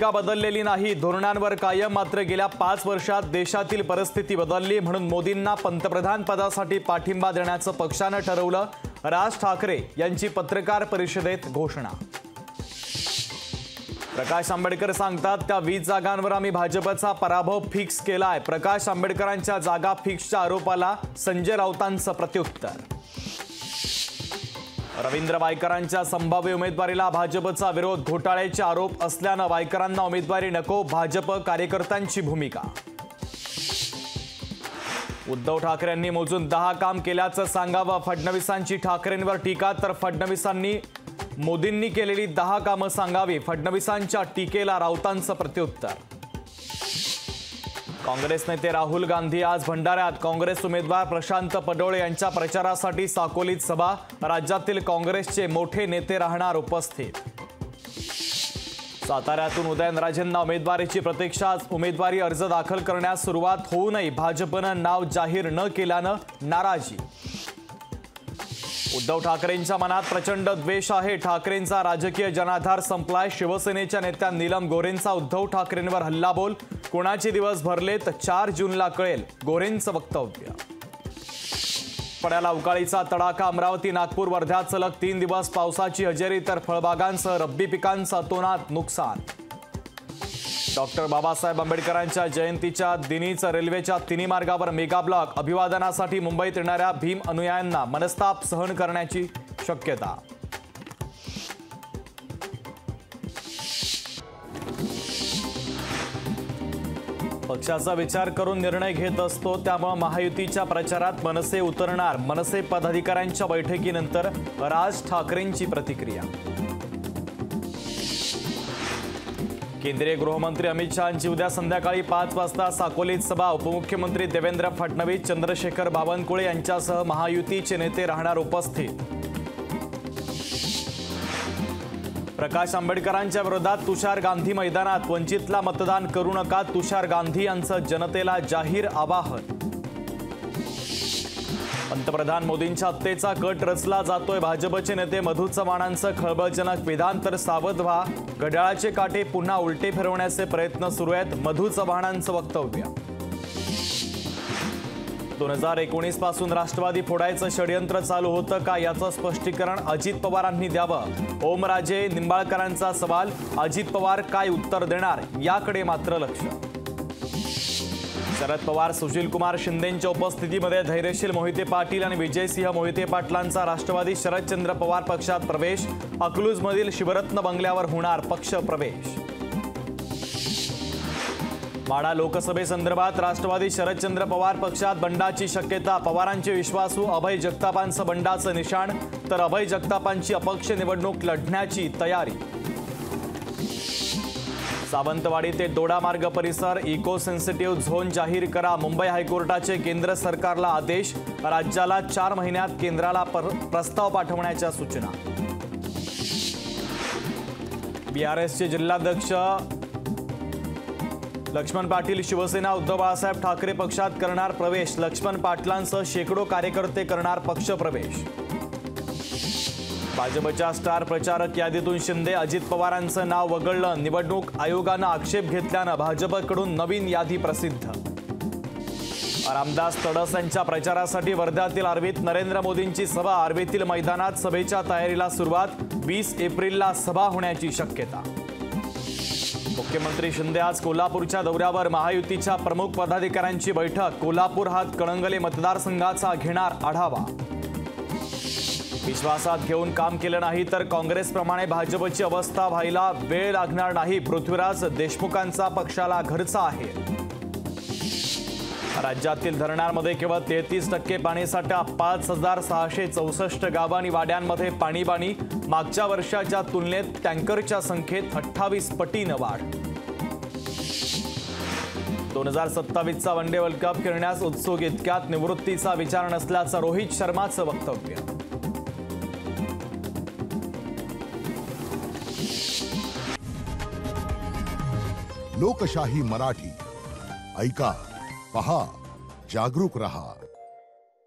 भूमिका बदललेली नाही, धोरणांवर कायम। मात्र गेल्या 5 वर्षात देशातील परिस्थिती बदलली, म्हणून मोदींना पंतप्रधान पदासाठी पाठिंबा देण्याचं पक्षानं ठरवलं। राज ठाकरे यांची पत्रकार परिषदेत घोषणा। प्रकाश आंबेडकर सांगतात, त्या 20 जागांवर आम्ही भाजपचा पराभव फिक्स केलाय। प्रकाश आंबेडकरांच्या जागा फिक्सच्या आरोपाला संजय राऊतांचं प्रत्युत्तर। रवींद्र वायकरांच्या संभाव्य उमेदवारीला भाजपचा विरोध, घोटाळ्याचे आरोप असल्यानं वायकरांना उमेदवारी नको, भाजप कार्यकर्त्यांची भूमिका। उद्धव ठाकरेंनी मोजून 10 काम केल्याचं सांगावं, फडणवीसांची ठाकरेंवर टीका। तर फडणवीसांनी मोदींनी केलेली 10 कामं सांगावी, फडणवीसांच्या टीकेला राऊतांचं प्रत्युत्तर। काँग्रेस नेते राहुल गांधी आज भंडाऱ्यात, काँग्रेस उमेदवार प्रशांत पडोळे यांच्या प्रचारासाठी साकोलीत सभा। राज्यातील काँग्रेसचे मोठे नेते राहणार उपस्थित। साताऱ्यातून उदयनराजेंना उमेदवारीची प्रतीक्षा, उमेदवारी अर्ज दाखल करण्यास सुरुवात होऊनही भाजपनं नाव जाहीर न केल्यानं नाराजी। उद्धव ठाकरेंच्या मनात प्रचंड द्वेष आहे, ठाकरेंचा राजकीय जनाधार संपलाय। शिवसेनेच्या नेत्या नीलम गोऱ्हेंचा उद्धव ठाकरेंवर हल्लाबोल, कोणाचे दिवस भरलेत 4 जूनला कळेल, गोऱ्हेंचं वक्तव्य। पड्याला अवकाळीचा तडाखा, अमरावती नागपूर वर्ध्यात सलग 3 दिवस पावसाची हजेरी, तर फळबागांसह रब्बी पिकांचं अतोनात नुकसान। डॉक्टर बाबासाहेब आंबेडकरांच्या जयंतीच्या दिनीच रेल्वेच्या तिन्ही मार्गावर मेगा ब्लॉक, अभिवादनासाठी मुंबईत येणाऱ्या भीम अनुयायांना मनस्ताप सहन करण्याची शक्यता। पक्षाचा विचार करून निर्णय घेत असतो, त्यामुळे महायुतीच्या प्रचारात मनसे उतरणार, मनसे पदाधिकाऱ्यांच्या बैठकीनंतर राज ठाकरेंची प्रतिक्रिया। केंद्रीय गृहमंत्री अमित शहांची उद्या संध्याकाळी 5 वाजता साकोलीत सभा, उपमुख्यमंत्री देवेंद्र फडणवीस, चंद्रशेखर बावनकुळे यांच्यासह महायुतीचे नेते राहणार उपस्थित। प्रकाश आंबेडकरांच्या विरोधात तुषार गांधी मैदानात, वंचितला मतदान करू नका, तुषार गांधी यांचं जनतेला जाहीर आवाहन। पंतप्रधान मोदींच्या हत्येचा कट रचला जातोय, भाजपचे नेते मधू चव्हाणांचं खळबळजनक विधान। तर सावध व्हा, घड्याळाचे काटे पुन्हा उलटे फिरवण्याचे प्रयत्न सुरू आहेत, मधू चव्हाणांचं वक्तव्य। 2019 पासून राष्ट्रवादी फोडायचं षडयंत्र चालू होतं का, याचं स्पष्टीकरण अजित पवारांनी द्यावं। ओमराजे निंबाळकरांचा सवाल, अजित पवार काय उत्तर देणार, याकडे मात्र लक्ष। शरद पवार सुशील कुमार शिंदेंच्या उपस्थितीमध्ये धैर्यशील मोहिते पाटील आणि विजयसिंह मोहिते पाटलांचा राष्ट्रवादी शरदचंद्र पवार पक्षात प्रवेश, अकलूजमधील शिवरत्न बंगल्यावर होणार पक्ष प्रवेश। माढा लोकसभेसंदर्भात राष्ट्रवादी शरदचंद्र पवार पक्षात बंडाची शक्यता, पवारांचे विश्वासू अभय जगतापांचं बंडाचं निशाण, तर अभय जगतापांची अपक्ष निवडणूक लढण्याची तयारी। सावंतवाडी ते दोडा मार्ग परिसर इको सेन्सिटिव्ह झोन जाहीर करा, मुंबई हायकोर्टाचे केंद्र सरकारला आदेश, राज्याला 4 महिन्यात केंद्राला प्रस्ताव पाठवण्याच्या सूचना। बीआरएसचे जिल्हाध्यक्ष लक्ष्मण पाटील शिवसेना, उद्धव बाळासाहेब ठाकरे पक्षात करणार प्रवेश, लक्ष्मण पाटलांसह शेकडो कार्यकर्ते करणार पक्ष प्रवेश। भाजपच्या स्टार प्रचारक यादीतून शिंदे, अजित पवारांचं नाव वगळलं, निवडणूक आयोगानं आक्षेप घेतल्यानं भाजपकडून नवीन यादी प्रसिद्ध। रामदास तडस यांच्या प्रचारासाठी वर्ध्यातील आर्वीत नरेंद्र मोदींची सभा, आर्वीतील मैदानात सभेच्या तयारीला सुरुवात, 20 एप्रिलला सभा होण्याची शक्यता। मुख्यमंत्री शिंदे आज कोल्हापूरच्या दौऱ्यावर, महायुतीच्या प्रमुख पदाधिकाऱ्यांची बैठक, कोल्हापूर हातकणंगले मतदारसंघाचा घेणार आढावा। विश्वासात घेऊन काम केलं नाही तर काँग्रेसप्रमाणे भाजपची अवस्था व्हायला वेळ लागणार नाही, पृथ्वीराज देशमुखांचा पक्षाला घरचा आहे। राज्यातील धरणांमध्ये केवळ 33% पाणीसाठा, 5664 गावं आणि वाड्यांमध्ये पाणीबाणी, मागच्या वर्षाच्या तुलनेत टँकरच्या संख्येत 28 पटीनं वाढ। 2027चा वनडे वर्ल्ड कप खेळण्यास उत्सुक, इतक्यात निवृत्तीचा विचार नसल्याचं रोहित शर्माचं वक्तव्य। लोकशाही मराठी, ऐका, पहा, जागरूक रहा।